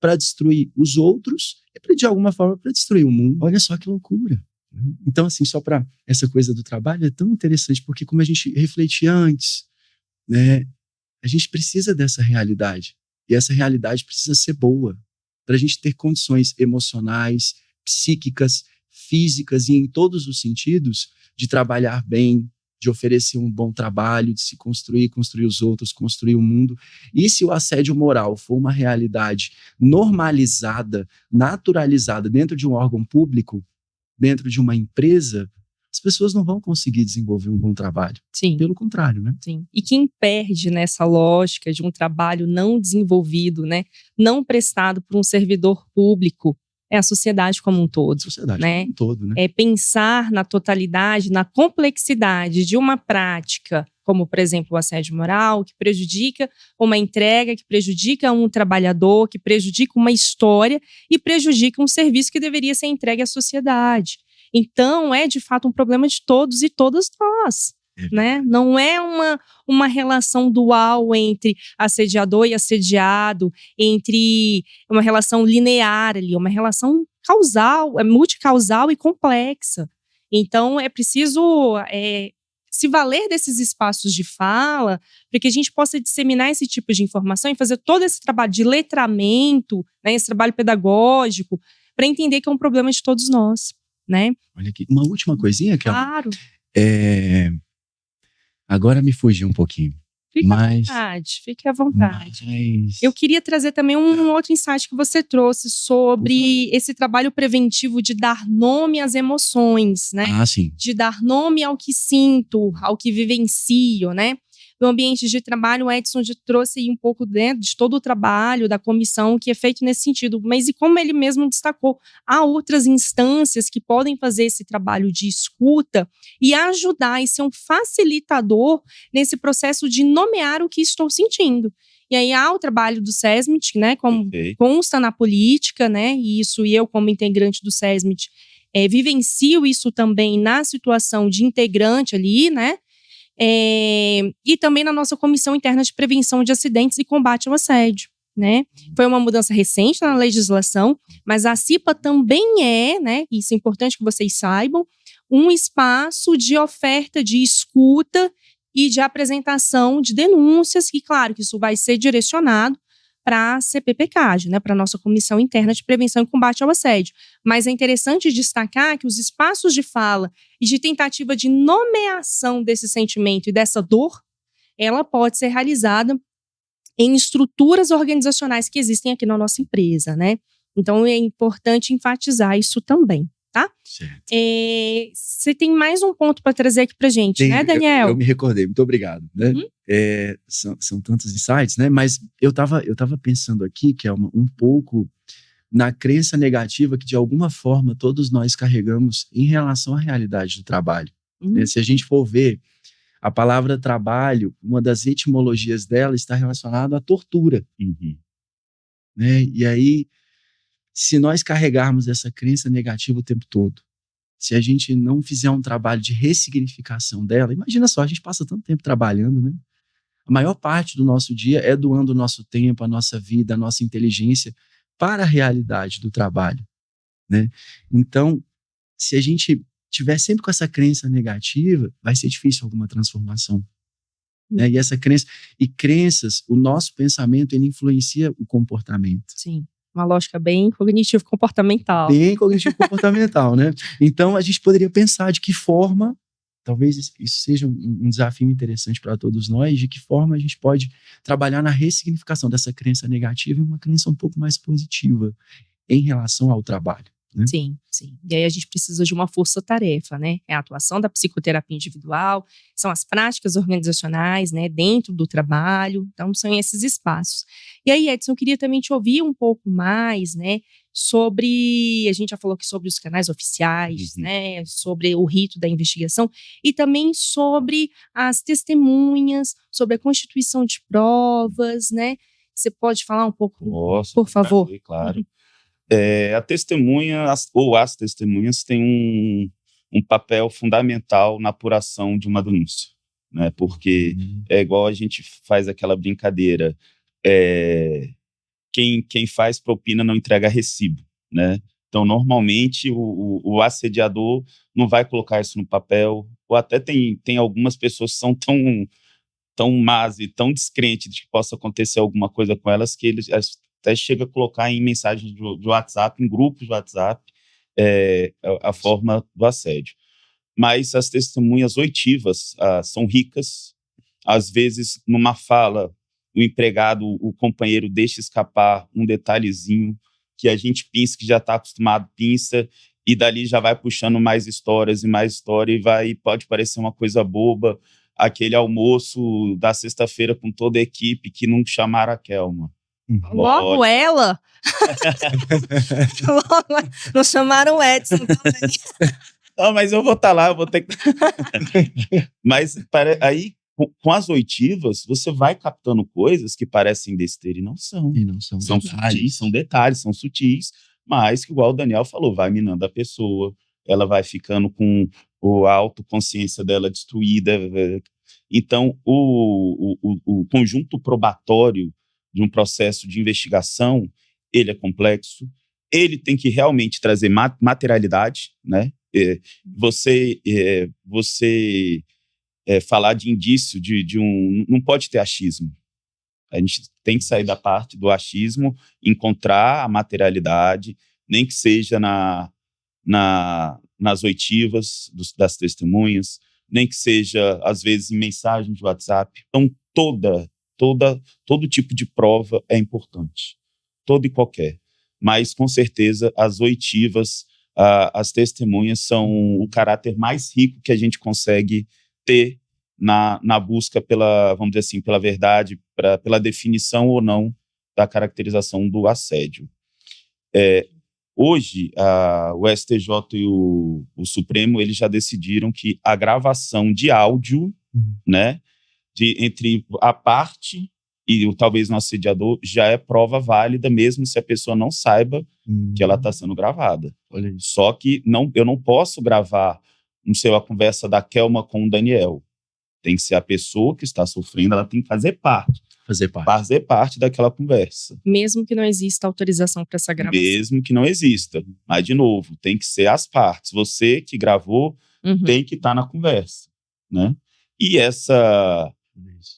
para destruir os outros e de alguma forma para destruir o mundo. Olha só que loucura. Então, assim, só para essa coisa do trabalho é tão interessante, porque como a gente refletia antes, né? A gente precisa dessa realidade. E essa realidade precisa ser boa, para a gente ter condições emocionais, psíquicas, físicas e em todos os sentidos de trabalhar bem, de oferecer um bom trabalho, de se construir os outros, construir o mundo. E se o assédio moral for uma realidade normalizada, naturalizada dentro de um órgão público, dentro de uma empresa, as pessoas não vão conseguir desenvolver um bom trabalho. Sim. Pelo contrário, né? Sim. E quem perde nessa lógica de um trabalho não desenvolvido, né, não prestado por um servidor público, é a sociedade como um todo. Sociedade né? como um todo, né? É pensar na totalidade, na complexidade de uma prática, como, por exemplo, o assédio moral, que prejudica uma entrega, que prejudica um trabalhador, que prejudica uma história e prejudica um serviço que deveria ser entregue à sociedade. Então, é de fato um problema de todos e todas nós. Né? Não é uma relação dual entre assediador e assediado, entre uma relação linear ali, uma relação causal, multicausal e complexa. Então, é preciso se valer desses espaços de fala para que a gente possa disseminar esse tipo de informação e fazer todo esse trabalho de letramento, né, esse trabalho pedagógico, para entender que é um problema de todos nós. Né? Olha aqui, uma última coisinha que claro. Agora me fugiu um pouquinho. Fique à vontade. Eu queria trazer também um outro insight que você trouxe sobre esse trabalho preventivo de dar nome às emoções, né? Sim. De dar nome ao que sinto, ao que vivencio, né? No ambiente de trabalho, o Edson trouxe aí um pouco dentro de todo o trabalho da comissão que é feito nesse sentido. Mas e como ele mesmo destacou, há outras instâncias que podem fazer esse trabalho de escuta e ajudar e ser um facilitador nesse processo de nomear o que estou sentindo. E aí há o trabalho do SESMIT, né, como consta na política, né, e eu como integrante do SESMIT vivencio isso também na situação de integrante ali, né, e também na nossa Comissão Interna de Prevenção de Acidentes e Combate ao Assédio. Né? Foi uma mudança recente na legislação, mas a CIPA também né, isso é importante que vocês saibam, um espaço de oferta de escuta e de apresentação de denúncias, que claro que isso vai ser direcionado para a CPPCAD, né, para a nossa Comissão Interna de Prevenção e Combate ao Assédio. Mas é interessante destacar que os espaços de fala e de tentativa de nomeação desse sentimento e dessa dor, ela pode ser realizada em estruturas organizacionais que existem aqui na nossa empresa, né? Então, é importante enfatizar isso também, tá? Certo. Você tem mais um ponto para trazer aqui para gente, né, Daniel? Eu me recordei, muito obrigado. Né? São tantos insights, né? Mas eu tava pensando aqui que é um pouco na crença negativa que de alguma forma todos nós carregamos em relação à realidade do trabalho. Né? Se a gente for ver a palavra trabalho, uma das etimologias dela está relacionada à tortura. Né? E aí, se nós carregarmos essa crença negativa o tempo todo, se a gente não fizer um trabalho de ressignificação dela, imagina só, a gente passa tanto tempo trabalhando, né? A maior parte do nosso dia é doando o nosso tempo, a nossa vida, a nossa inteligência para a realidade do trabalho, né? Então, se a gente tiver sempre com essa crença negativa, vai ser difícil alguma transformação. Né? E essa crenças, o nosso pensamento, ele influencia o comportamento. Sim, uma lógica bem cognitivo-comportamental. Bem cognitivo-comportamental, né? Então, a gente poderia pensar de que forma talvez isso seja um desafio interessante para todos nós, de que forma a gente pode trabalhar na ressignificação dessa crença negativa em uma crença um pouco mais positiva em relação ao trabalho. Né? Sim. E aí a gente precisa de uma força-tarefa, né? É a atuação da psicoterapia individual, são as práticas organizacionais, né? Dentro do trabalho, então são esses espaços. E aí, Edson, eu queria também te ouvir um pouco mais, né? Sobre, a gente já falou aqui sobre os canais oficiais, né? Sobre o rito da investigação e também sobre as testemunhas, sobre a constituição de provas, né? Você pode falar um pouco, por favor? Claro. A testemunha, ou as testemunhas, têm um papel fundamental na apuração de uma denúncia, né? Porque é igual a gente faz aquela brincadeira, quem faz propina não entrega recibo, né? Então, normalmente, o assediador não vai colocar isso no papel, ou até tem algumas pessoas que são tão más e tão descrentes de que possa acontecer alguma coisa com elas, que eles até chega a colocar em mensagens de WhatsApp, em grupos de WhatsApp, a forma do assédio. Mas as testemunhas oitivas são ricas. Às vezes, numa fala, o empregado, o companheiro deixa escapar um detalhezinho que a gente pensa que já está acostumado, pinça, e dali já vai puxando mais histórias e pode parecer uma coisa boba, aquele almoço da sexta-feira com toda a equipe que não chamaram a Kelma. Logo ela? Não chamaram o Edson também. Não, mas eu vou estar lá, eu vou ter que... Mas aí, com as oitivas, você vai captando coisas que parecem besteira e não são. São sutis, são detalhes, são sutis, mas que, igual o Daniel falou, vai minando a pessoa, ela vai ficando com a autoconsciência dela destruída. Então, o conjunto probatório de um processo de investigação, ele é complexo, ele tem que realmente trazer materialidade, né? Você falar de indício não pode ter achismo. A gente tem que sair da parte do achismo, encontrar a materialidade, nem que seja nas oitivas das testemunhas, nem que seja, às vezes, em mensagens de WhatsApp. Então, todo tipo de prova é importante, todo e qualquer. Mas, com certeza, as oitivas, as testemunhas são o caráter mais rico que a gente consegue ter na busca vamos dizer assim, pela verdade, pela definição ou não da caracterização do assédio. Hoje, o STJ e o Supremo, eles já decidiram que a gravação de áudio, né, entre a parte e talvez o assediador já é prova válida, mesmo se a pessoa não saiba que ela está sendo gravada. Só que eu não posso gravar, não sei, a conversa da Kelma com o Daniel. Tem que ser a pessoa que está sofrendo, ela tem que fazer parte daquela conversa. Mesmo que não exista autorização para essa gravação. Mesmo que não exista. Mas, de novo, tem que ser as partes. Você que gravou tem que estar na conversa, né? E essa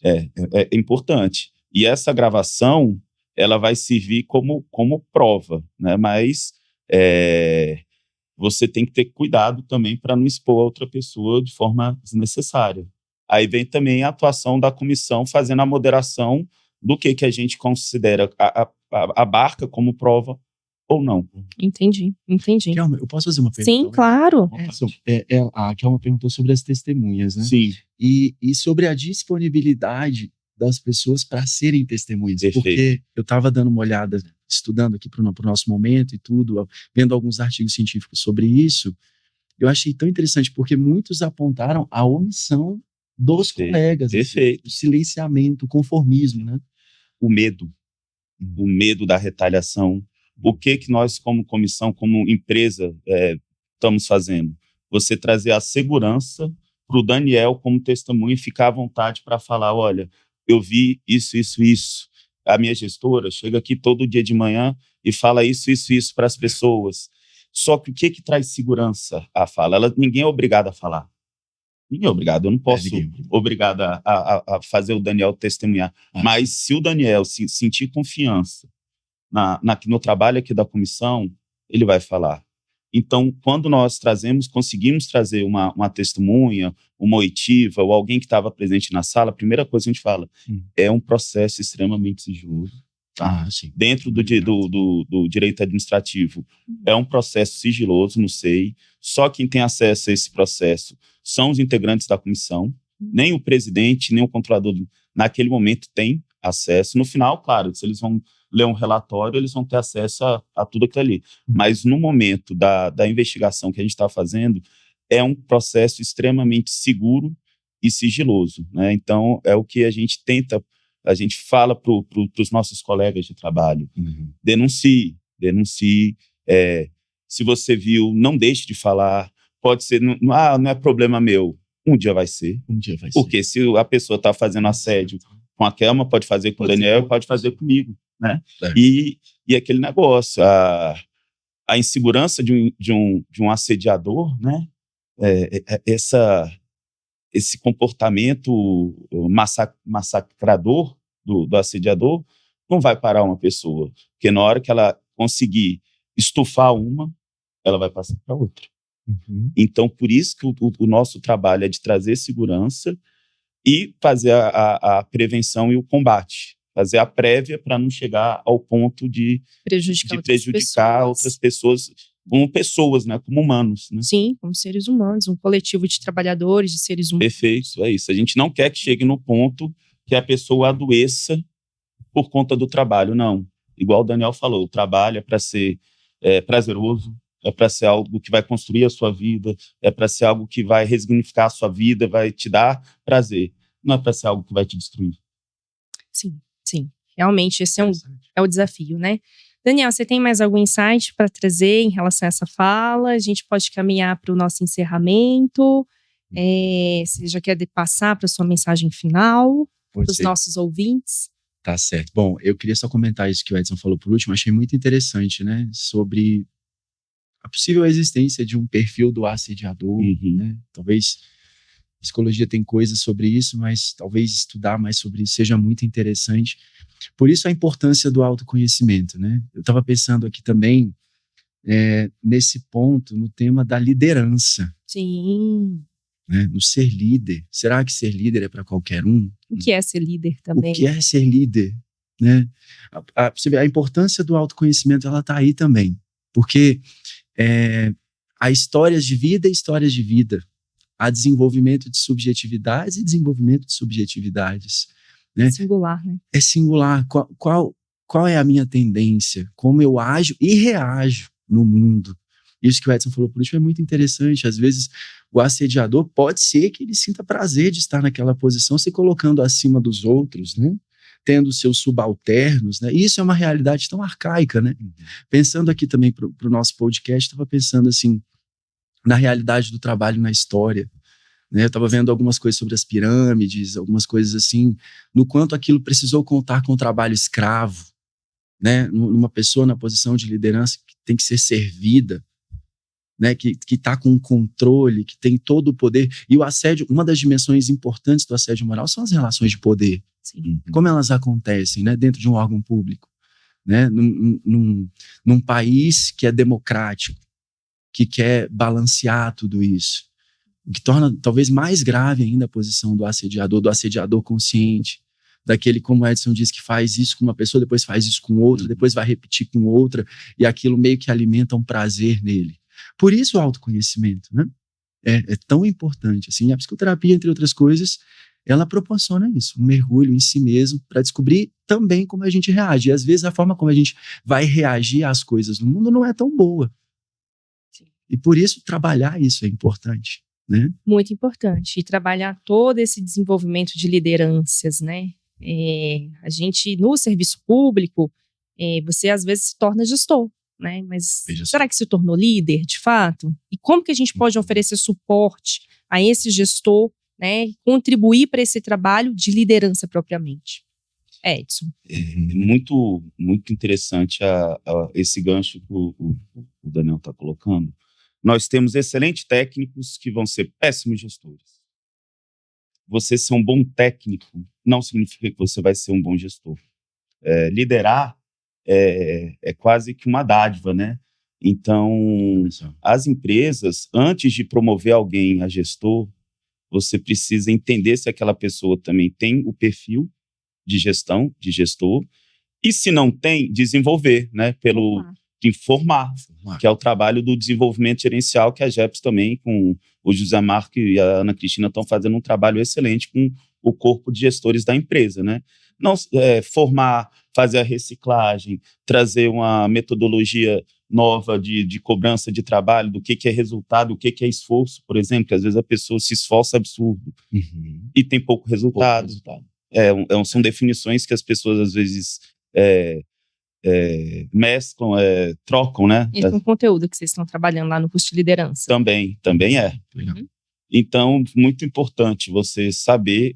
é importante. E essa gravação, ela vai servir como prova, né? Mas você tem que ter cuidado também para não expor a outra pessoa de forma desnecessária. Aí vem também a atuação da comissão fazendo a moderação do que a gente considera abarca como prova ou não. Entendi. Kelma, eu posso fazer uma pergunta? Sim, claro. A Kelma perguntou sobre as testemunhas, né? Sim. E sobre a disponibilidade das pessoas para serem testemunhas. Perfeito. Porque eu estava dando uma olhada, estudando aqui para o nosso momento e tudo, vendo alguns artigos científicos sobre isso, eu achei tão interessante, porque muitos apontaram a omissão dos colegas. Perfeito. O silenciamento, o conformismo, né? O medo da retaliação. O que nós, como comissão, como empresa, estamos fazendo? Você trazer a segurança para o Daniel como testemunha e ficar à vontade para falar, olha, eu vi isso. A minha gestora chega aqui todo dia de manhã e fala isso para as pessoas. Só que o que traz segurança à fala? Ninguém é obrigado a falar. Ninguém é obrigado. Eu não posso obrigado a fazer o Daniel testemunhar. Mas se o Daniel sentir confiança no trabalho aqui da comissão, ele vai falar. Então, quando nós conseguimos trazer uma testemunha, uma oitiva, ou alguém que estava presente na sala, a primeira coisa que a gente fala é um processo extremamente sigiloso. Tá? Dentro do direito administrativo, é um processo sigiloso no SEI. Só quem tem acesso a esse processo são os integrantes da comissão. Nem o presidente, nem o controlador, naquele momento, tem acesso. No final, claro, se eles vão ler um relatório, eles vão ter acesso a tudo aquilo ali. Mas no momento da investigação que a gente está fazendo, é um processo extremamente seguro e sigiloso, né? Então, é o que a gente fala para os nossos colegas de trabalho. Denuncie. Se você viu, não deixe de falar. Pode ser, não é problema meu. Um dia vai ser. Porque se a pessoa está fazendo assédio com a Kelma, pode fazer com o Daniel, pode fazer comigo, né? E aquele negócio, a insegurança de um assediador, né? Esse comportamento massacrador do assediador não vai parar uma pessoa, porque na hora que ela conseguir estufar uma, ela vai passar para outra. Então, por isso que o nosso trabalho é de trazer segurança e fazer a prevenção e o combate, fazer a prévia para não chegar ao ponto de prejudicar outras pessoas, como pessoas, né, como humanos. Né? Sim, como seres humanos, um coletivo de trabalhadores, de seres humanos. Perfeito, é isso. A gente não quer que chegue no ponto que a pessoa adoeça por conta do trabalho, não. Igual o Daniel falou, o trabalho é para ser prazeroso, é para ser algo que vai construir a sua vida, é para ser algo que vai resignificar a sua vida, vai te dar prazer. Não é para ser algo que vai te destruir. Sim. Realmente, esse é o desafio, né? Daniel, você tem mais algum insight para trazer em relação a essa fala? A gente pode caminhar para o nosso encerramento. Você já quer passar para a sua mensagem final para os nossos ouvintes? Tá certo. Bom, eu queria só comentar isso que o Edson falou por último. Achei muito interessante, né? Sobre a possível existência de um perfil do assediador, né? Talvez a psicologia tem coisas sobre isso, mas talvez estudar mais sobre isso seja muito interessante. Por isso a importância do autoconhecimento, né? Eu estava pensando aqui também nesse ponto, no tema da liderança. Sim. Né? No ser líder. Será que ser líder é para qualquer um? O que é ser líder também? O que é ser líder? Né? A importância do autoconhecimento, ela está aí também. Porque há histórias de vida e histórias de vida. Há desenvolvimento de subjetividades e desenvolvimento de subjetividades. Né? É singular, né? É singular. Qual é a minha tendência? Como eu ajo e reajo no mundo? Isso que o Edson falou por último é muito interessante. Às vezes, o assediador pode ser que ele sinta prazer de estar naquela posição, se colocando acima dos outros, né? Tendo seus subalternos, né? E isso é uma realidade tão arcaica, né? Pensando aqui também para o nosso podcast, estava pensando assim, na realidade do trabalho na história. Né? Eu estava vendo algumas coisas sobre as pirâmides, algumas coisas assim, no quanto aquilo precisou contar com o trabalho escravo, né? Numa pessoa na posição de liderança que tem que ser servida, né? Que está com controle, que tem todo o poder. E o assédio, uma das dimensões importantes do assédio moral são as relações de poder. Sim. Como elas acontecem, né? Dentro de um órgão público, né? Num país que é democrático, que quer balancear tudo isso, o que torna talvez mais grave ainda a posição do assediador consciente, daquele, como o Edson diz, que faz isso com uma pessoa, depois faz isso com outra, depois vai repetir com outra, e aquilo meio que alimenta um prazer nele. Por isso o autoconhecimento, né? É tão importante. Assim, a psicoterapia, entre outras coisas, ela proporciona isso, um mergulho em si mesmo, para descobrir também como a gente reage. E às vezes a forma como a gente vai reagir às coisas no mundo não é tão boa. E por isso trabalhar isso é importante, né? Muito importante. E trabalhar todo esse desenvolvimento de lideranças, né? A gente, no serviço público, você às vezes se torna gestor, né? Mas será que se tornou líder, de fato? E como que a gente pode oferecer suporte a esse gestor, né? Contribuir para esse trabalho de liderança propriamente? Edson. Muito, muito interessante esse gancho que o Daniel está colocando. Nós temos excelentes técnicos que vão ser péssimos gestores. Você ser um bom técnico não significa que você vai ser um bom gestor. Liderar é quase que uma dádiva, né? Então, as empresas, antes de promover alguém a gestor, você precisa entender se aquela pessoa também tem o perfil de gestão, de gestor, e se não tem, desenvolver, né? Informar, que é o trabalho do desenvolvimento gerencial, que a GEPS também, com o José Marco e a Ana Cristina, estão fazendo um trabalho excelente com o corpo de gestores da empresa, né? Não, formar, fazer a reciclagem, trazer uma metodologia nova de cobrança de trabalho, do que é resultado, o que é esforço, por exemplo, que às vezes a pessoa se esforça absurdo e tem pouco resultado. São definições que as pessoas às vezes mesclam, trocam, né? Esse é um conteúdo que vocês estão trabalhando lá no curso de liderança. Também é. Então, muito importante você saber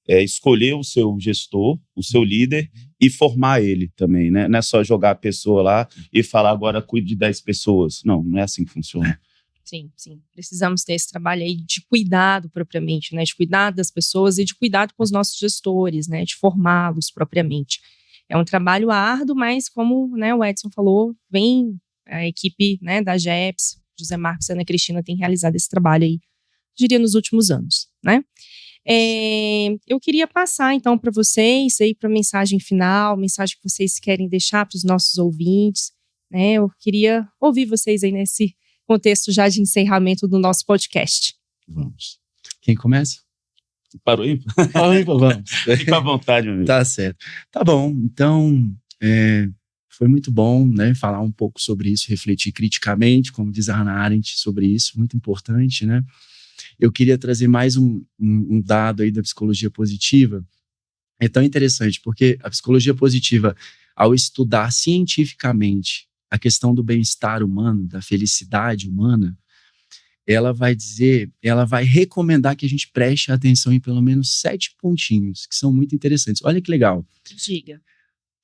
escolher o seu gestor, o seu líder, e formar ele também, né? Não é só jogar a pessoa lá e falar agora cuide de 10 pessoas. Não é assim que funciona. Sim. Precisamos ter esse trabalho aí de cuidado propriamente, né? De cuidado das pessoas e de cuidado com os nossos gestores, né? De formá-los propriamente. É um trabalho árduo, mas como, né, o Edson falou, vem a equipe, né, da GEPS, José Marcos e Ana Cristina tem realizado esse trabalho aí, diria, nos últimos anos, né? Eu queria passar, então, para vocês, aí para a mensagem final, mensagem que vocês querem deixar para os nossos ouvintes, né? Eu queria ouvir vocês aí nesse contexto já de encerramento do nosso podcast. Vamos. Quem começa? Parou aí? Vamos. Fica à vontade, meu amigo. Tá certo. Tá bom, então, foi muito bom, né, falar um pouco sobre isso, refletir criticamente, como diz a Hannah Arendt, sobre isso, muito importante, né? Eu queria trazer mais um dado aí da psicologia positiva. É tão interessante, porque a psicologia positiva, ao estudar cientificamente a questão do bem-estar humano, da felicidade humana, ela vai recomendar que a gente preste atenção em pelo menos 7 pontinhos, que são muito interessantes. Olha que legal. Diga.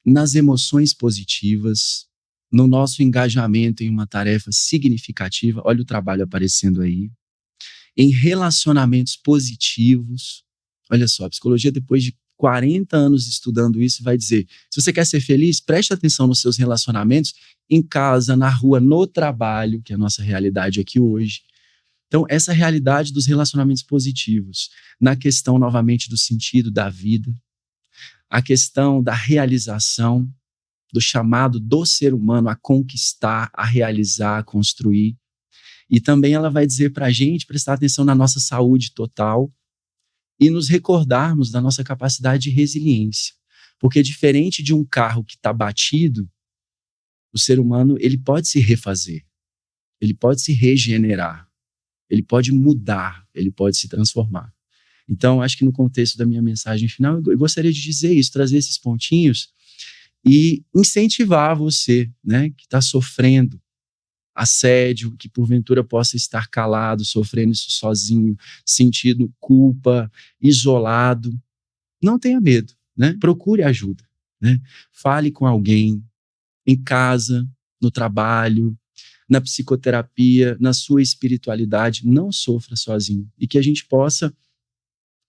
Nas emoções positivas, no nosso engajamento em uma tarefa significativa, olha o trabalho aparecendo aí, em relacionamentos positivos. Olha só, a psicologia, depois de 40 anos estudando isso, vai dizer, se você quer ser feliz, preste atenção nos seus relacionamentos, em casa, na rua, no trabalho, que é a nossa realidade aqui hoje. Então, essa realidade dos relacionamentos positivos, na questão, novamente, do sentido da vida, a questão da realização, do chamado do ser humano a conquistar, a realizar, a construir. E também ela vai dizer para a gente prestar atenção na nossa saúde total e nos recordarmos da nossa capacidade de resiliência. Porque diferente de um carro que está batido, o ser humano ele pode se refazer, ele pode se regenerar, ele pode mudar, ele pode se transformar. Então, acho que no contexto da minha mensagem final, eu gostaria de dizer isso, trazer esses pontinhos e incentivar você, né, que está sofrendo assédio, que porventura possa estar calado, sofrendo isso sozinho, sentindo culpa, isolado. Não tenha medo, né? Procure ajuda, né? Fale com alguém, em casa, no trabalho, na psicoterapia, na sua espiritualidade. Não sofra sozinho. E que a gente possa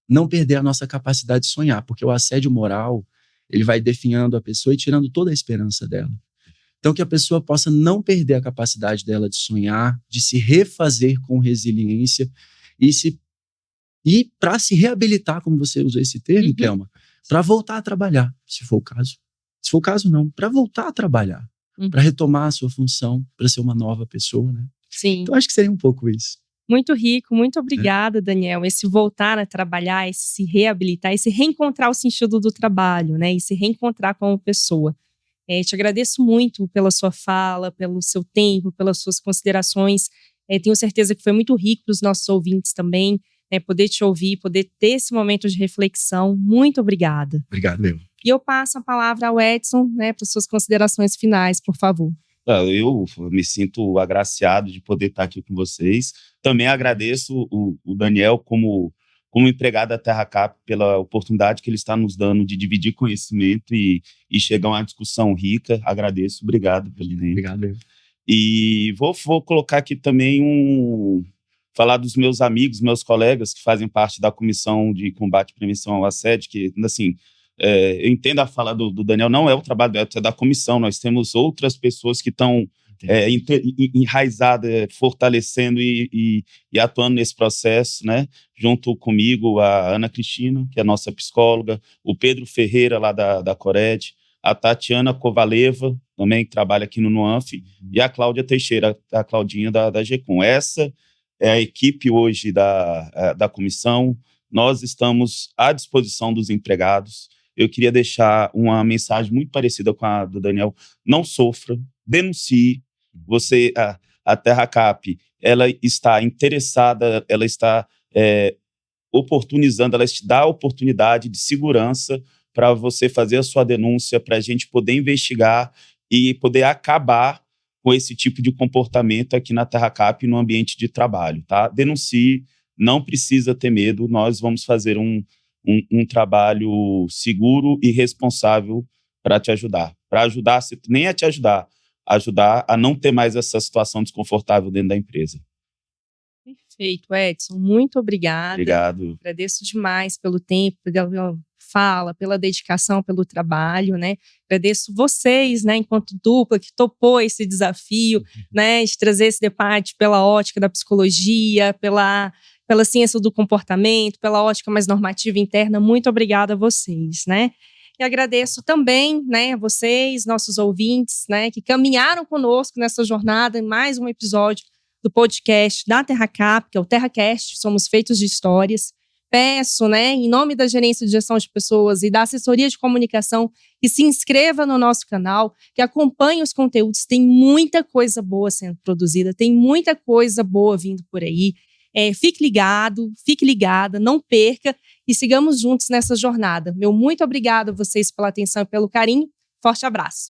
não perder a nossa capacidade de sonhar, porque o assédio moral, ele vai definhando a pessoa e tirando toda a esperança dela. Então, que a pessoa possa não perder a capacidade dela de sonhar, de se refazer com resiliência e para se reabilitar, como você usou esse termo, Kelma, para voltar a trabalhar, se for o caso. Se for o caso, não, para voltar a trabalhar, para retomar a sua função, para ser uma nova pessoa, né? Sim. Então, acho que seria um pouco isso. Muito rico, muito obrigada, Daniel. Esse voltar a trabalhar, esse se reabilitar, esse reencontrar o sentido do trabalho, né? E se reencontrar como pessoa. Te agradeço muito pela sua fala, pelo seu tempo, pelas suas considerações. Tenho certeza que foi muito rico para os nossos ouvintes também, né, poder te ouvir, poder ter esse momento de reflexão. Muito obrigada. Obrigado, meu. E eu passo a palavra ao Edson, né, para suas considerações finais, por favor. Eu me sinto agraciado de poder estar aqui com vocês. Também agradeço o Daniel como empregado da TerraCap pela oportunidade que ele está nos dando de dividir conhecimento e chegar a uma discussão rica. Agradeço, obrigado pelo tempo. Obrigado. E vou colocar aqui também falar dos meus amigos, meus colegas que fazem parte da Comissão de Combate e Prevenção ao Assédio, que, assim, eu entendo a fala do Daniel, não é o trabalho é da comissão, nós temos outras pessoas que estão enraizada, fortalecendo e atuando nesse processo, né? Junto comigo, a Ana Cristina, que é a nossa psicóloga, o Pedro Ferreira, lá da Cored, a Tatiana Kovaleva, também que trabalha aqui no NUANF, e a Cláudia Teixeira, a Claudinha da GECOM. Essa é a equipe hoje da comissão. Nós estamos à disposição dos empregados. Eu queria deixar uma mensagem muito parecida com a do Daniel. Não sofra, denuncie. A TerraCap, ela está interessada, ela está oportunizando, ela te dá a oportunidade de segurança para você fazer a sua denúncia, para a gente poder investigar e poder acabar com esse tipo de comportamento aqui na TerraCap no ambiente de trabalho, tá? Denuncie, não precisa ter medo, nós vamos fazer um trabalho seguro e responsável para te ajudar. Para ajudar, nem a te ajudar a não ter mais essa situação desconfortável dentro da empresa. Perfeito, Edson. Muito obrigada. Obrigado. Agradeço demais pelo tempo, pela fala, pela dedicação, pelo trabalho, né? Agradeço vocês, né, enquanto dupla, que topou esse desafio, né, de trazer esse debate pela ótica da psicologia, pela ciência do comportamento, pela ótica mais normativa interna. Muito obrigada a vocês, né? E agradeço também, né, a vocês, nossos ouvintes, né, que caminharam conosco nessa jornada em mais um episódio do podcast da TerraCap, que é o TerraCast, somos feitos de histórias. Peço, né, em nome da Gerência de Gestão de Pessoas e da Assessoria de Comunicação, que se inscreva no nosso canal, que acompanhe os conteúdos. Tem muita coisa boa sendo produzida, tem muita coisa boa vindo por aí. Fique ligado, fique ligada, não perca e sigamos juntos nessa jornada. Meu muito obrigado a vocês pela atenção e pelo carinho. Forte abraço.